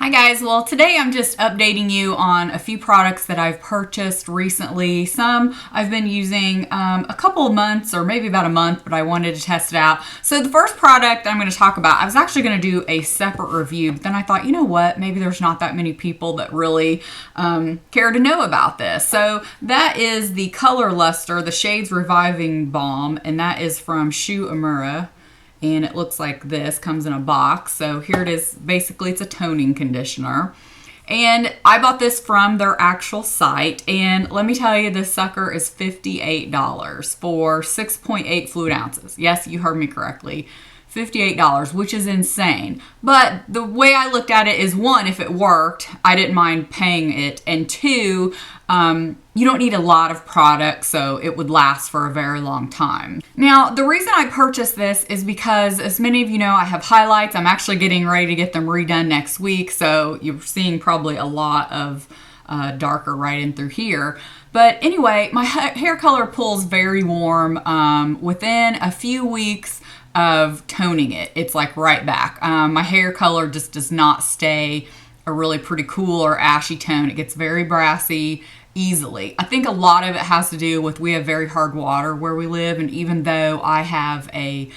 Hi guys, well today I'm just updating you on a few products that I've purchased recently. Some I've been using a couple of months or maybe about a month, but I wanted to test it out. So the first product I'm going to talk about, I was actually going to do a separate review, but then I thought, you know what, maybe there's not that many people that really care to know about this. So that is the Color Luster, the Shades Reviving Balm, and that is from Shu Uemura. And it looks like this, comes in a box. So here it is. Basically, it's a toning conditioner. And I bought this from their actual site. And let me tell you, this sucker is $58 for 6.8 fluid ounces. Yes, you heard me correctly. $58, which is insane. But the way I looked at it is, one, if it worked, I didn't mind paying it. And two, you don't need a lot of product, so it would last for a very long time. Now, the reason I purchased this is because, as many of you know, I have highlights. I'm actually getting ready to get them redone next week, so you're seeing probably a lot of darker right in through here. But anyway, my hair color pulls very warm. Within a few weeks of toning it, it's like right back. My hair color just does not stay a really pretty cool or ashy tone. It gets very brassy easily. I think a lot of it has to do with we have very hard water where we live, and even though I have a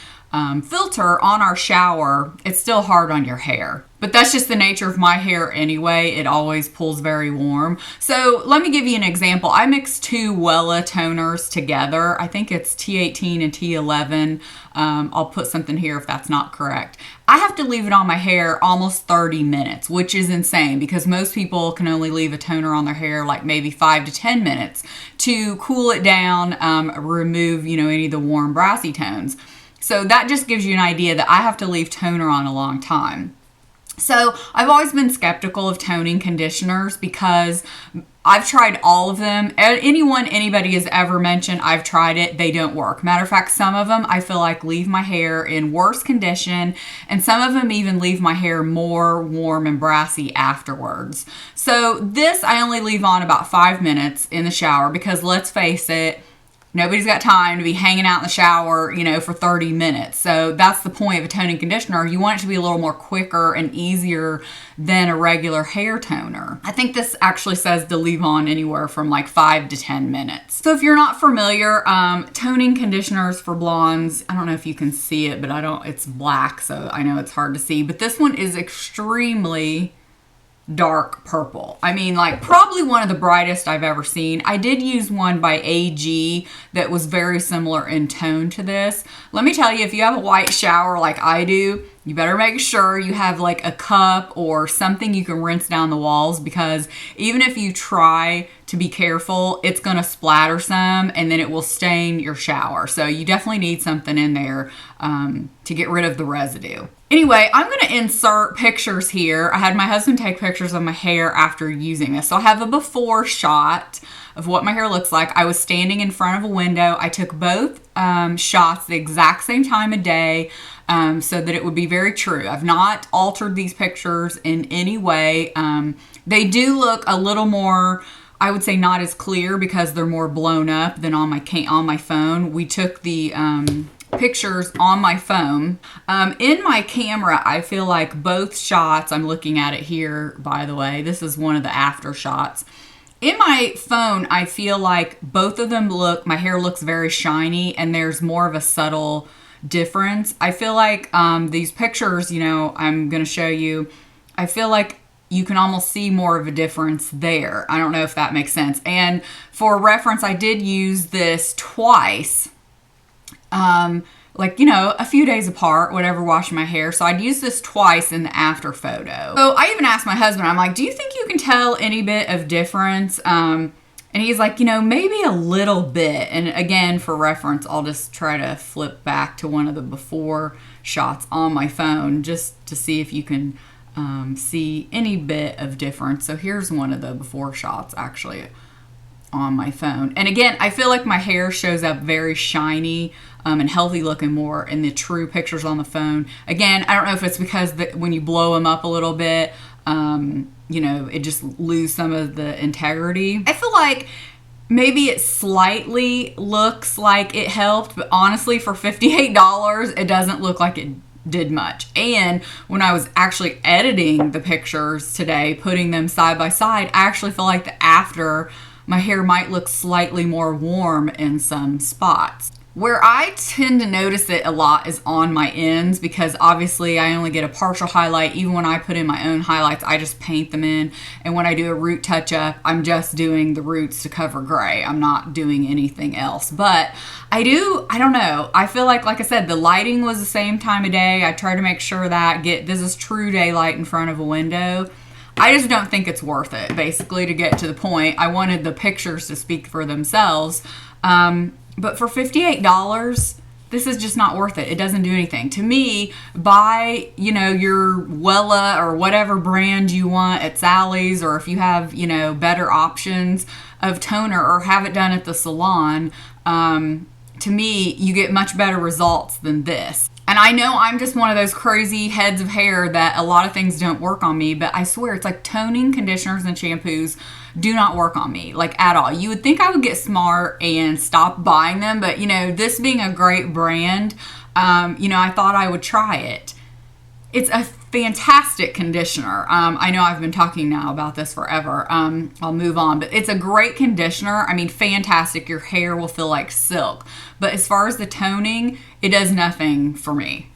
filter on our shower, it's still hard on your hair. But that's just the nature of my hair anyway. It always pulls very warm. So let me give you an example. I mixed two Wella toners together. I think it's T18 and T11. I'll put something here if that's not correct. I have to leave it on my hair almost 30 minutes, which is insane because most people can only leave a toner on their hair like maybe 5 to 10 minutes to cool it down, remove, any of the warm brassy tones. So that just gives you an idea that I have to leave toner on a long time. So I've always been skeptical of toning conditioners because I've tried all of them. Anybody has ever mentioned, I've tried it, they don't work. Matter of fact, some of them I feel like leave my hair in worse condition, and some of them even leave my hair more warm and brassy afterwards. So this I only leave on about 5 minutes in the shower because, let's face it, nobody's got time to be hanging out in the shower, for 30 minutes. So that's the point of a toning conditioner. You want it to be a little more quicker and easier than a regular hair toner. I think this actually says to leave on anywhere from like 5 to 10 minutes. So if you're not familiar, toning conditioners for blondes, I don't know if you can see it, but it's black, so I know it's hard to see. But this one is extremely dark purple. I mean, like probably one of the brightest I've ever seen. I did use one by AG that was very similar in tone to this. Let me tell you, if you have a white shower like I do, you better make sure you have like a cup or something you can rinse down the walls, because even if you try to be careful, it's gonna splatter some and then it will stain your shower. So you definitely need something in there to get rid of the residue. Anyway, I'm going to insert pictures here. I had my husband take pictures of my hair after using this. So I have a before shot of what my hair looks like. I was standing in front of a window. I took both shots the exact same time of day so that it would be very true. I've not altered these pictures in any way. They do look a little more, I would say, not as clear because they're more blown up than on my phone. We took the pictures on my phone. In my camera, I feel like both shots, I'm looking at it here, by the way, this is one of the after shots. In my phone, I feel like both of them my hair looks very shiny and there's more of a subtle difference. I feel like these pictures, I'm going to show you, I feel like you can almost see more of a difference there. I don't know if that makes sense. And for reference, I did use this twice. A few days apart, whatever, washing my hair. So I'd use this twice in the after photo. So I even asked my husband, I'm like, do you think you can tell any bit of difference? And he's like, maybe a little bit. And again, for reference, I'll just try to flip back to one of the before shots on my phone just to see if you can see any bit of difference. So here's one of the before shots actually on my phone. And again, I feel like my hair shows up very shiny and healthy looking more in the true pictures on the phone. Again, I don't know if it's because when you blow them up a little bit, it just lose some of the integrity. I feel like maybe it slightly looks like it helped, but honestly, for $58, it doesn't look like it did much. And when I was actually editing the pictures today, putting them side by side, I actually feel like the after, my hair might look slightly more warm in some spots. Where I tend to notice it a lot is on my ends, because obviously I only get a partial highlight. Even when I put in my own highlights, I just paint them in. And when I do a root touch up, I'm just doing the roots to cover gray. I'm not doing anything else. But I don't know. I feel like I said, the lighting was the same time of day. I try to make sure that this is true daylight in front of a window. I just don't think it's worth it, basically, to get to the point. I wanted the pictures to speak for themselves. But for $58, this is just not worth it. It doesn't do anything. To me, buy, your Wella or whatever brand you want at Sally's, or if you have, better options of toner, or have it done at the salon. To me, you get much better results than this. And I know I'm just one of those crazy heads of hair that a lot of things don't work on me, but I swear it's like toning conditioners and shampoos do not work on me, like, at all. You would think I would get smart and stop buying them, but this being a great brand, I thought I would try it. It's a fantastic conditioner. I know I've been talking now about this forever. I'll move on, but it's a great conditioner. I mean, fantastic. Your hair will feel like silk. But as far as the toning, it does nothing for me.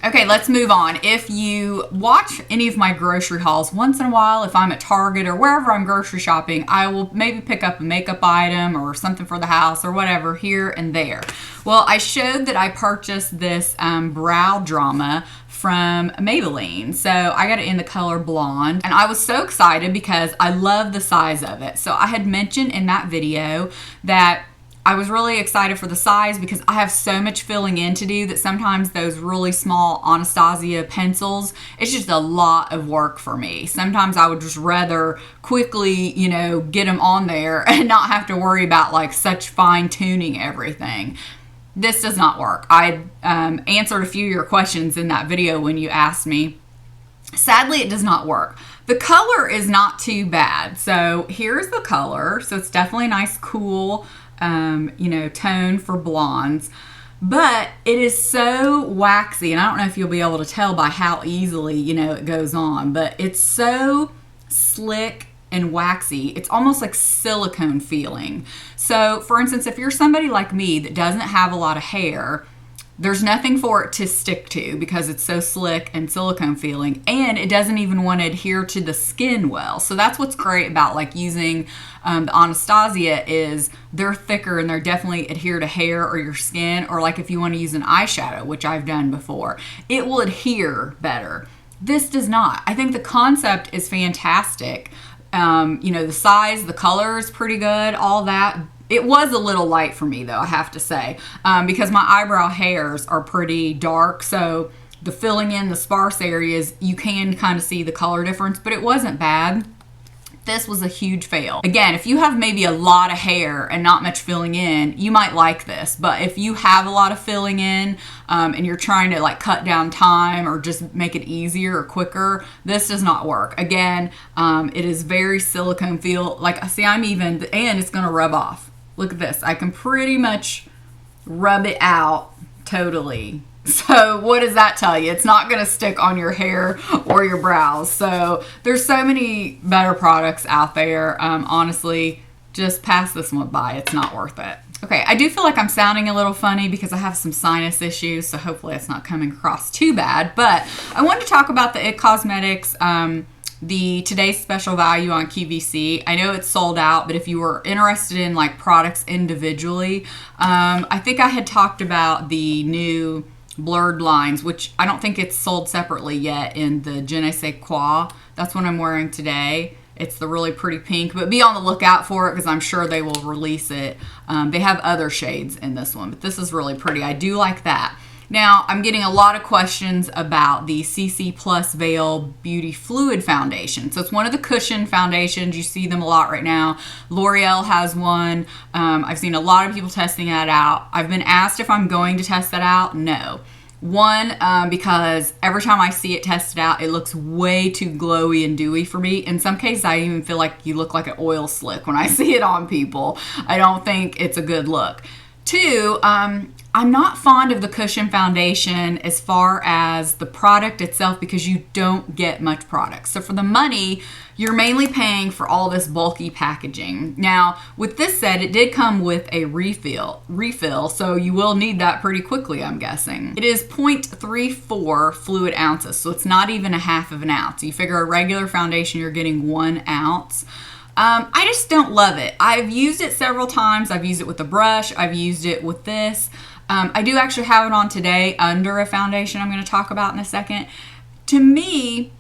Okay, let's move on. If you watch any of my grocery hauls, once in a while, if I'm at Target or wherever I'm grocery shopping, I will maybe pick up a makeup item or something for the house or whatever here and there. Well, I showed that I purchased this brow drama from Maybelline. So I got it in the color blonde, and I was so excited because I love the size of it. So I had mentioned in that video that I was really excited for the size because I have so much filling in to do that sometimes those really small Anastasia pencils, it's just a lot of work for me. Sometimes I would just rather quickly, get them on there and not have to worry about like such fine tuning everything. This does not work. I answered a few of your questions in that video when you asked me. Sadly, it does not work. The color is not too bad. So here's the color. So it's definitely a nice, cool, tone for blondes. But it is so waxy, and I don't know if you'll be able to tell by how easily, it goes on, but it's so slick and waxy. It's almost like silicone feeling. So for instance, if you're somebody like me that doesn't have a lot of hair, there's nothing for it to stick to because it's so slick and silicone feeling, and it doesn't even want to adhere to the skin well. So that's what's great about like using the Anastasia is they're thicker and they're definitely adhere to hair or your skin, or like if you want to use an eyeshadow, which I've done before, it will adhere better. This does not. I think the concept is fantastic. The size, the color is pretty good, all that. It was a little light for me though, I have to say, because my eyebrow hairs are pretty dark. So the filling in the sparse areas, you can kind of see the color difference, but it wasn't bad. This was a huge fail. Again, if you have maybe a lot of hair and not much filling in, you might like this. But if you have a lot of filling in and you're trying to like cut down time or just make it easier or quicker, this does not work. Again, it is very silicone feel. Like, see, and it's gonna rub off. Look at this. I can pretty much rub it out totally. So what does that tell you? It's not going to stick on your hair or your brows. So there's so many better products out there. Honestly, just pass this one by. It's not worth it. Okay, I do feel like I'm sounding a little funny because I have some sinus issues, so hopefully it's not coming across too bad. But I wanted to talk about the IT Cosmetics the today's special value on QVC. I know it's sold out, but if you were interested in like products individually, I think I had talked about the new blurred lines, which I don't think it's sold separately yet in the Je ne sais quoi. That's what I'm wearing today. It's the really pretty pink, but be on the lookout for it because I'm sure they will release it. They have other shades in this one, but this is really pretty. I do like that. Now, I'm getting a lot of questions about the CC Plus Veil Beauty Fluid Foundation. So it's one of the cushion foundations. You see them a lot right now. L'Oreal has one. I've seen a lot of people testing that out. I've been asked if I'm going to test that out. No. One, because every time I see it tested out, it looks way too glowy and dewy for me. In some cases, I even feel like you look like an oil slick when I see it on people. I don't think it's a good look. Two, I'm not fond of the cushion foundation as far as the product itself because you don't get much product. So for the money, you're mainly paying for all this bulky packaging. Now, with this said, it did come with a refill, so you will need that pretty quickly, I'm guessing. It is 0.34 fluid ounces, so it's not even a half of an ounce. You figure a regular foundation, you're getting 1 ounce. I just don't love it. I've used it several times. I've used it with a brush. I've used it with this. I do actually have it on today under a foundation I'm going to talk about in a second. To me,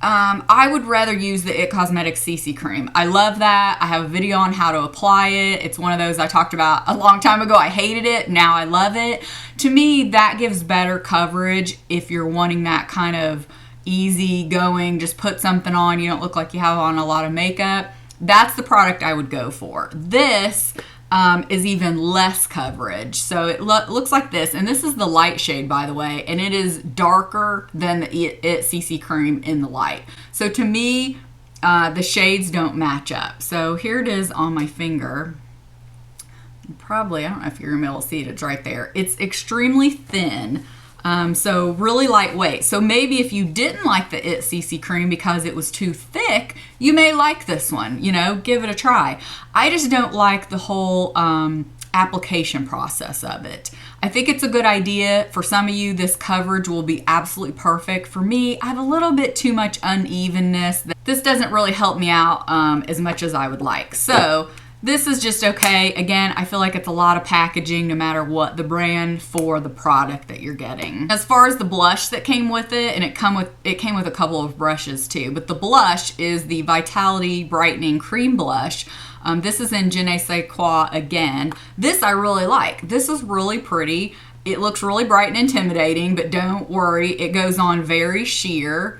I would rather use the IT Cosmetics CC cream. I love that. I have a video on how to apply it. It's one of those I talked about a long time ago. I hated it. Now I love it. To me, that gives better coverage if you're wanting that kind of easy going, just put something on. You don't look like you have on a lot of makeup. That's the product I would go for. This is even less coverage. So it looks like this. And this is the light shade, by the way. And it is darker than the IT CC cream in the light. So to me, the shades don't match up. So here it is on my finger. Probably, I don't know if you're going to be able to see it. It's right there. It's extremely thin. So really lightweight. So maybe if you didn't like the IT CC cream because it was too thick, you may like this one, you know, give it a try. I just don't like the whole application process of it. I think it's a good idea. For some of you, this coverage will be absolutely perfect. For me, I have a little bit too much unevenness. This doesn't really help me out as much as I would like. So this is just okay. Again, I feel like it's a lot of packaging no matter what the brand for the product that you're getting. As far as the blush that came with it, and it came with a couple of brushes too, but the blush is the Vitality Brightening Cream Blush. This is in Je ne sais quoi again. This I really like. This is really pretty. It looks really bright and intimidating, but don't worry, it goes on very sheer.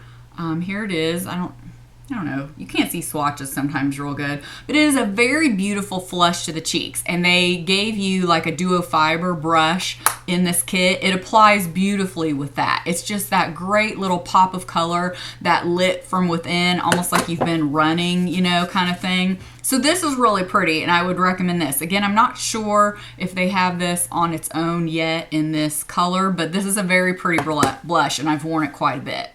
Here it is. I don't know, you can't see swatches sometimes real good, but it is a very beautiful flush to the cheeks. And they gave you like a duo fiber brush in this kit. It applies beautifully with that. It's just that great little pop of color, that lit from within, almost like you've been running, you know, kind of thing. So this is really pretty, and I would recommend this. Again, I'm not sure if they have this on its own yet in this color, but this is a very pretty blush, and I've worn it quite a bit.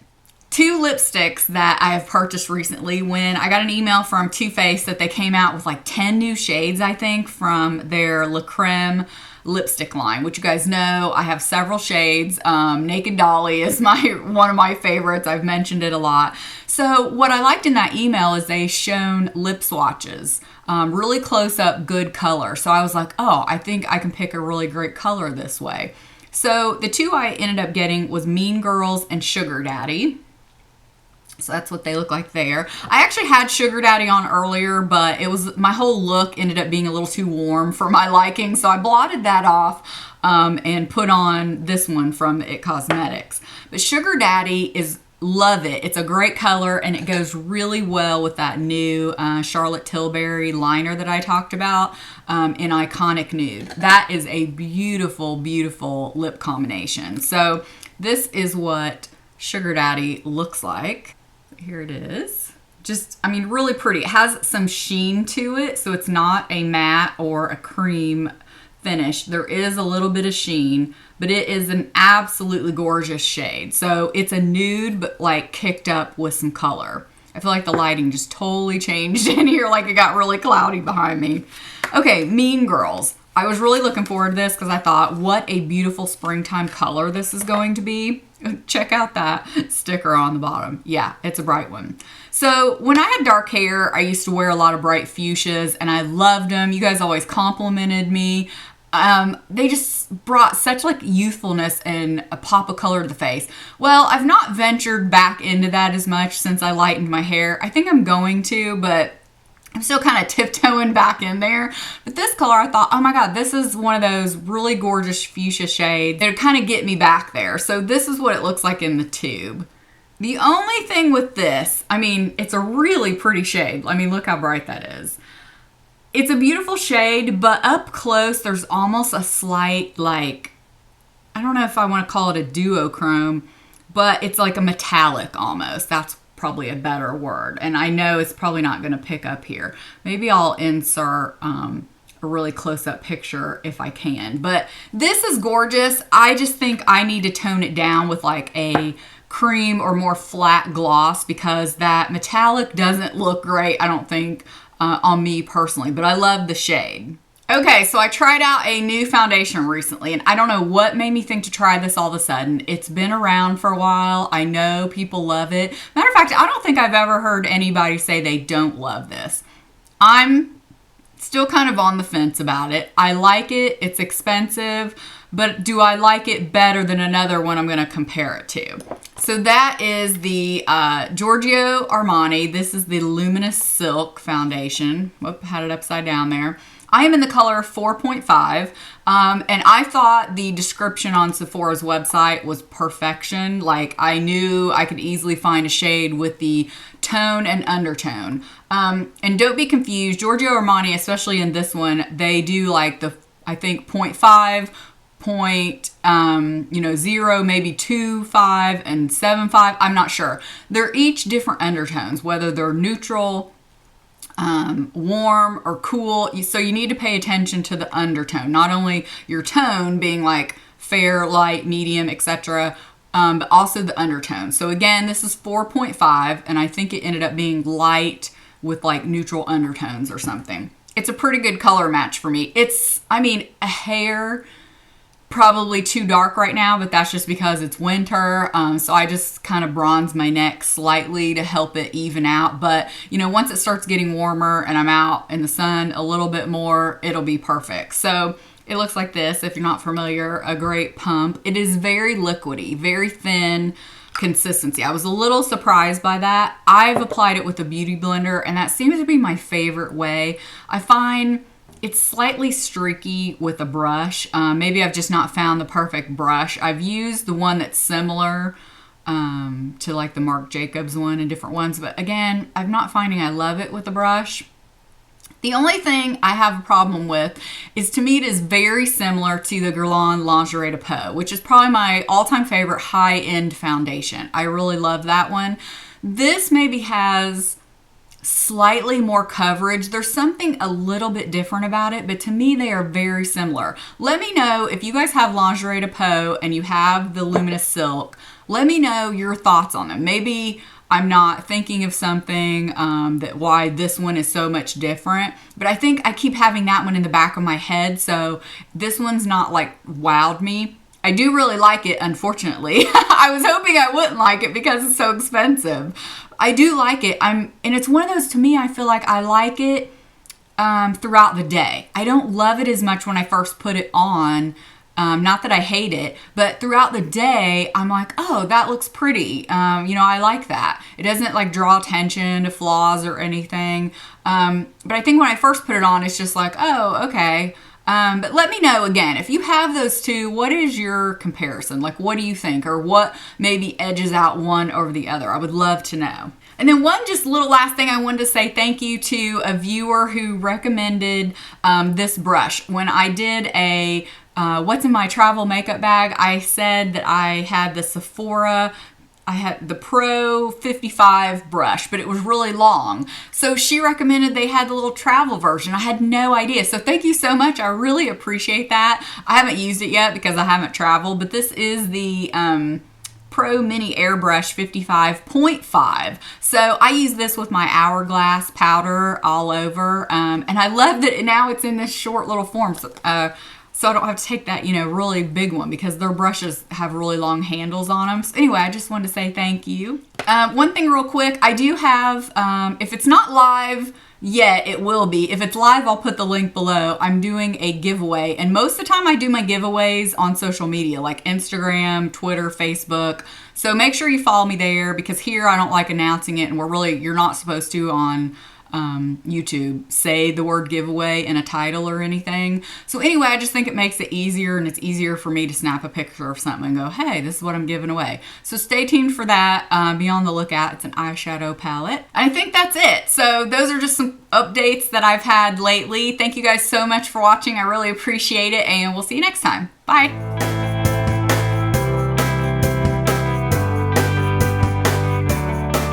Two lipsticks that I have purchased recently. When I got an email from Too Faced that they came out with like 10 new shades, I think, from their La Creme lipstick line, which you guys know I have several shades. Naked Dolly is one of my favorites. I've mentioned it a lot. So what I liked in that email is they shown lip swatches, really close up, good color. So I was like, oh, I think I can pick a really great color this way. So the two I ended up getting was Mean Girls and Sugar Daddy. So that's what they look like there. I actually had Sugar Daddy on earlier, but my whole look ended up being a little too warm for my liking. So I blotted that off and put on this one from IT Cosmetics. But Sugar Daddy love it. It's a great color and it goes really well with that new Charlotte Tilbury liner that I talked about in Iconic Nude. That is a beautiful, beautiful lip combination. So this is what Sugar Daddy looks like. Here it is. Just, I mean, really pretty. It has some sheen to it, so it's not a matte or a cream finish. There is a little bit of sheen, but it is an absolutely gorgeous shade. So it's a nude, but like kicked up with some color. I feel like the lighting just totally changed in here, like it got really cloudy behind me. Okay, Mean Girls. I was really looking forward to this because I thought, what a beautiful springtime color this is going to be. Check out that sticker on the bottom. Yeah, it's a bright one. So when I had dark hair, I used to wear a lot of bright fuchsias and I loved them. You guys always complimented me. They just brought such like youthfulness and a pop of color to the face. Well, I've not ventured back into that as much since I lightened my hair. I think I'm going to, but I'm still kind of tiptoeing back in there. But this color, I thought, oh my God, this is one of those really gorgeous fuchsia shades that would kind of get me back there. So this is what it looks like in the tube. The only thing with this, I mean, it's a really pretty shade. I mean, look how bright that is. It's a beautiful shade, but up close, there's almost a slight, like, I don't know if I want to call it a duochrome, but it's like a metallic almost. That's probably a better word. And I know it's probably not going to pick up here. Maybe I'll insert a a really close-up picture if I can. But this is gorgeous. I just think I need to tone it down with like a cream or more flat gloss because that metallic doesn't look great, I don't think, on me personally. But I love the shade. Okay, so I tried out a new foundation recently, and I don't know what made me think to try this all of a sudden. It's been around for a while. I know people love it. Matter of fact, I don't think I've ever heard anybody say they don't love this. I'm still kind of on the fence about it. I like it. It's expensive, but do I like it better than another one I'm going to compare it to? So that is the Giorgio Armani. This is the Luminous Silk Foundation. Whoop, had it upside down there. I am in the color 4.5, and I thought the description on Sephora's website was perfection. Like, I knew I could easily find a shade with the tone and undertone. And don't be confused, Giorgio Armani, especially in this one, they do like the, I think, 0.5, 0, maybe 2.5, and 7.5. I'm not sure. They're each different undertones, whether they're neutral, warm or cool. So you need to pay attention to the undertone, not only your tone being like fair, light, medium, etc., but also the undertone. So again, this is 4.5, and I think it ended up being light with like neutral undertones or something. It's a pretty good color match for me. It's, I mean, a hair probably too dark right now, but that's just because it's winter. So I just kind of bronze my neck slightly to help it even out. But, you know, once it starts getting warmer and I'm out in the sun a little bit more, it'll be perfect. So it looks like this, if you're not familiar, a great pump. It is very liquidy, very thin consistency. I was a little surprised by that. I've applied it with a beauty blender, and that seems to be my favorite way. I find it's slightly streaky with a brush. Maybe I've just not found the perfect brush. I've used the one that's similar to like the Marc Jacobs one and different ones, but again, I'm not finding I love it with a brush. The only thing I have a problem with is, to me, it is very similar to the Guerlain Lingerie de Peau, which is probably my all-time favorite high-end foundation. I really love that one. This maybe has slightly more coverage. There's something a little bit different about it, but to me, they are very similar. Let me know if you guys have Lingerie de Peau and you have the Luminous Silk. Let me know your thoughts on them. Maybe I'm not thinking of something that why this one is so much different, but I think I keep having that one in the back of my head, so this one's not like wowed me. I do really like it, unfortunately. I was hoping I wouldn't like it because it's so expensive. I do like it. And it's one of those, to me, I feel like I like it throughout the day. I don't love it as much when I first put it on. Not that I hate it, but throughout the day, I'm like, oh, that looks pretty. I like that. It doesn't like draw attention to flaws or anything. But I think when I first put it on, it's just like, oh, okay. But let me know again, if you have those two, what is your comparison? Like, what do you think? Or what maybe edges out one over the other? I would love to know. And then one just little last thing I wanted to say thank you to a viewer who recommended this brush. When I did a what's in my travel makeup bag, I said that I had the Sephora, I had the Pro 55 brush, but it was really long. So she recommended they had the little travel version. I had no idea. So thank you so much. I really appreciate that. I haven't used it yet because I haven't traveled, but this is the Pro Mini Airbrush 55.5. So I use this with my Hourglass powder all over. And I love that now it's in this short little form. So I don't have to take that, really big one because their brushes have really long handles on them. So anyway, I just wanted to say thank you. One thing real quick, I do have, if it's not live yet, it will be. If it's live, I'll put the link below. I'm doing a giveaway, and most of the time I do my giveaways on social media like Instagram, Twitter, Facebook. So make sure you follow me there because here I don't like announcing it, and you're not supposed to on YouTube say the word giveaway in a title or anything. So anyway, I just think it makes it easier, and it's easier for me to snap a picture of something and go, hey, this is what I'm giving away. So stay tuned for that. Be on the lookout. It's an eyeshadow palette. I think that's it. So those are just some updates that I've had lately. Thank you guys so much for watching. I really appreciate it, and we'll see you next time. Bye.